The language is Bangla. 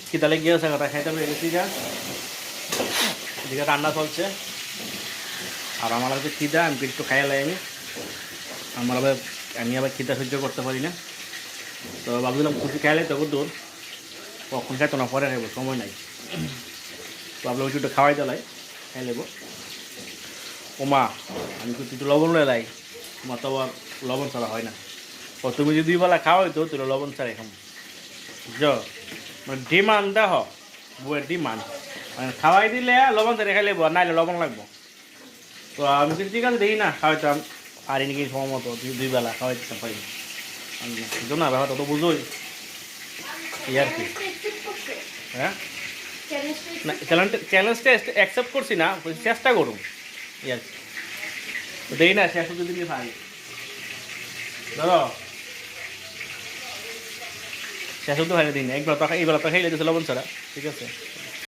খিদা লেগে গেছে কথা খাইতে পেরে গেছি যা এদিকে রান্না চলছে আর আমার হচ্ছে খিদা আমি একটু খাইয়ালাই আমি আবার খিদা সহ্য করতে পারি না তো ভাবছিলাম খুশি খাইলে তবু দূর কখন খাইতো না পরে খাইবো সময় নাই তো ভাবলাম একটু খাওয়াই দিলাই খাই নেবো ও মা আমি একটু লবণ লাই তোমার তো আবার লবণ ছাড়া হয় না ও তুমি যদি 2 বেলা খাওয়াই তো তুই লবণ ছাড়াই খাম বুঝছো মানে ডিমান্ড দেখ বউয়ের ডিমান্ড মানে খাওয়াই দিলে লবণ ছাড়া খাইলে নাইলে লবণ লাগবো তো আমি কিন্তু ঠিক আছে দেখি না খাওয়াইতাম আর নাকি সময় মতো 2 বেলা খাওয়াইতে পারি বুঝো না ব্যাপারটা তো বুঝোই এই আর কি হ্যাঁ না চ্যালেঞ্জটা অ্যাকসেপ্ট করছি না চেষ্টা করুন এই আর কি তো দেখি না শেষ যদি নিয়ে পারি ধরো শেষ তো হয় দিন একবার তো এইবার তো খাইলে দিয়েছে লবণ ছাড়া ঠিক আছে